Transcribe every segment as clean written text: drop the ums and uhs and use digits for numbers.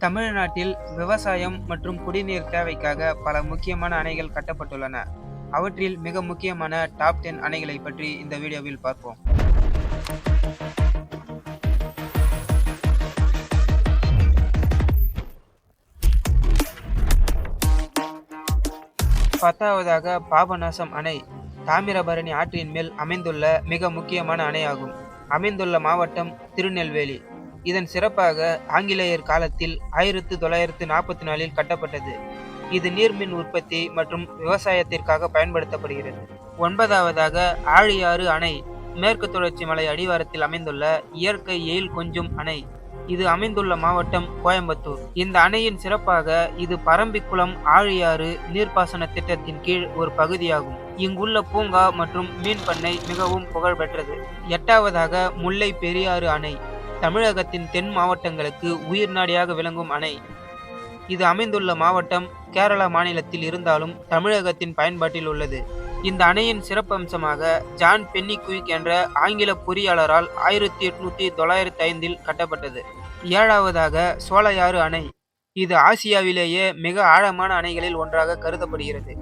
தமிழ்நாட்டில் விவசாயம் மற்றும் குடிநீர் தேவைக்காக பல முக்கியமான அணைகள் கட்டப்பட்டுள்ளன. அவற்றில் மிக முக்கியமான டாப் 10 அணைகளை பற்றி இந்த வீடியோவில் பார்ப்போம். 10வதாக பாபநாசம் அணை தாமிரபரணி ஆற்றின் மேல் அமைந்துள்ள மிக முக்கியமான அணையாகும். அமைந்துள்ள மாவட்டம் திருநெல்வேலி. இதன் சிறப்பாக ஆங்கிலேயர் காலத்தில் 1944இல் கட்டப்பட்டது. இது நீர்மின் உற்பத்தி மற்றும் விவசாயத்திற்காக பயன்படுத்தப்படுகிறது. 9வதாக ஆழியாறு அணை மேற்கு தொடர்ச்சி மலை அடிவாரத்தில் அமைந்துள்ள இயற்கை எயில் கொஞ்சும் அணை. இது அமைந்துள்ள மாவட்டம் கோயம்புத்தூர். இந்த அணையின் சிறப்பாக இது பரம்பிக்குளம் ஆழியாறு நீர்ப்பாசன திட்டத்தின் கீழ் ஒரு பகுதியாகும். இங்குள்ள பூங்கா மற்றும் மீன் பண்ணை மிகவும் புகழ்பெற்றது. 8வதாக முல்லை பெரியாறு அணை தமிழகத்தின் தென் மாவட்டங்களுக்கு உயிர்நாடியாக விளங்கும் அணை. இது அமைந்துள்ள மாவட்டம் கேரளா மாநிலத்தில் இருந்தாலும் தமிழகத்தின் பயன்பாட்டில் உள்ளது. இந்த அணையின் சிறப்பம்சமாக ஜான் பென்னிகுயிக் என்ற ஆங்கில பொறியாளரால் 1895இல் கட்டப்பட்டது. 7வதாக சோலையாறு அணை. இது ஆசியாவிலேயே மிக ஆழமான அணைகளில் ஒன்றாக கருதப்படுகிறது.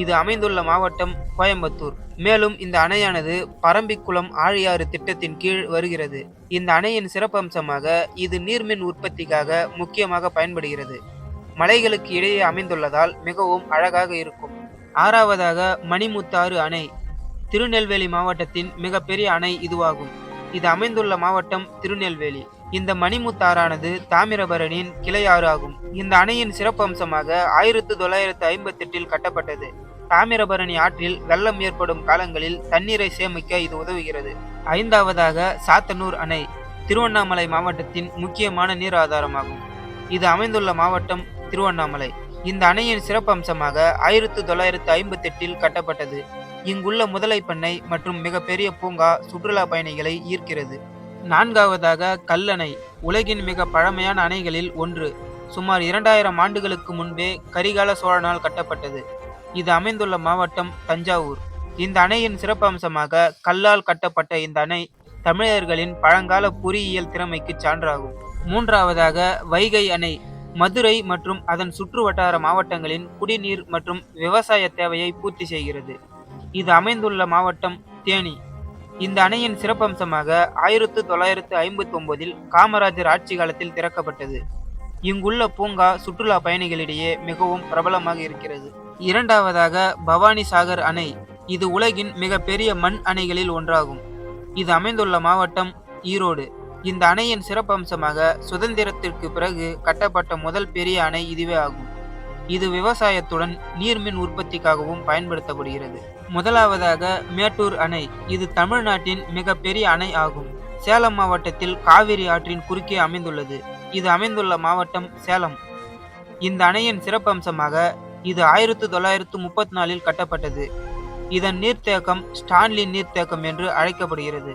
இது அமைந்துள்ள மாவட்டம் கோயம்புத்தூர். மேலும் இந்த அணையானது பரம்பிக்குளம் ஆழியாறு திட்டத்தின் கீழ் வருகிறது. இந்த அணையின் சிறப்பம்சமாக இது நீர்மின் உற்பத்திக்காக முக்கியமாக பயன்படுகிறது. மலைகளுக்கு இடையே அமைந்துள்ளதால் மிகவும் அழகாக இருக்கும். 6வதாக மணிமுத்தாறு அணை திருநெல்வேலி மாவட்டத்தின் மிகப்பெரிய அணை இதுவாகும். இது அமைந்துள்ள மாவட்டம் திருநெல்வேலி. இந்த மணிமுத்தாறானது தாமிரபரணியின் கிளையாறு ஆகும். இந்த அணையின் சிறப்பம்சமாக 1958இல் கட்டப்பட்டது. தாமிரபரணி ஆற்றில் வெள்ளம் ஏற்படும் காலங்களில் தண்ணீரை சேமிக்க இது உதவுகிறது. 5வதாக சாத்தனூர் அணை திருவண்ணாமலை மாவட்டத்தின் முக்கியமான நீர் ஆதாரமாகும். இது அமைந்துள்ள மாவட்டம் திருவண்ணாமலை. இந்த அணையின் சிறப்பம்சமாக 1958இல் கட்டப்பட்டது. இங்குள்ள முதலை பண்ணை மற்றும் மிகப்பெரிய பூங்கா சுற்றுலா பயணிகளை ஈர்க்கிறது. 4வதாக கல்லணை உலகின் மிக பழமையான அணைகளில் ஒன்று. சுமார் 2000 ஆண்டுகளுக்கு முன்பே கரிகால சோழனால் கட்டப்பட்டது. இது அமைந்துள்ள மாவட்டம் தஞ்சாவூர். இந்த அணையின் சிறப்பம்சமாக கல்லால் கட்டப்பட்ட இந்த அணை தமிழர்களின் பழங்கால பொறியியல் திறமைக்கு சான்றாகும். 3வதாக வைகை அணை மதுரை மற்றும் அதன் சுற்று வட்டார மாவட்டங்களின் குடிநீர் மற்றும் விவசாய தேவையை பூர்த்தி செய்கிறது. இது அமைந்துள்ள மாவட்டம் தேனி. இந்த அணையின் சிறப்பம்சமாக 1959இல் காமராஜர் ஆட்சி காலத்தில் திறக்கப்பட்டது. இங்குள்ள பூங்கா சுற்றுலா பயணிகளிடையே மிகவும் பிரபலமாக இருக்கிறது. 2வதாக பவானி சாகர் அணை. இது உலகின் மிகப்பெரிய மண் அணைகளில் ஒன்றாகும். இது அமைந்துள்ள மாவட்டம் ஈரோடு. இந்த அணையின் சிறப்பம்சமாக சுதந்திரத்திற்கு பிறகு கட்டப்பட்ட முதல் பெரிய அணை இதுவே ஆகும். இது விவசாயத்துடன் நீர்மின் உற்பத்திக்காகவும் பயன்படுத்தப்படுகிறது. 1வதாக மேட்டூர் அணை. இது தமிழ்நாட்டின் மிகப்பெரிய அணை ஆகும். சேலம் மாவட்டத்தில் காவிரி ஆற்றின் குறுக்கே அமைந்துள்ளது. இது அமைந்துள்ள மாவட்டம் சேலம். இந்த அணையின் சிறப்பம்சமாக இது 1934இல் கட்டப்பட்டது. இதன் நீர்த்தேக்கம் ஸ்டான்லி நீர்த்தேக்கம் என்று அழைக்கப்படுகிறது.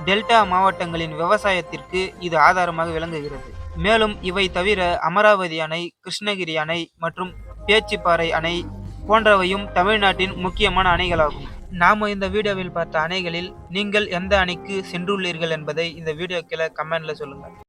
டெல்டா மாவட்டங்களின் விவசாயத்திற்கு இது ஆதாரமாக விளங்குகிறது. மேலும் இவை தவிர அமராவதி அணை, கிருஷ்ணகிரி அணை மற்றும் பேச்சிப்பாறை அணை போன்றவையும் தமிழ்நாட்டின் முக்கியமான அணைகளாகும். நாம இந்த வீடியோவில் பார்த்த அணைகளில் நீங்கள் எந்த அணைக்கு சென்றுள்ளீர்கள் என்பதை இந்த வீடியோ கீழே கமெண்ட்ல சொல்லுங்க.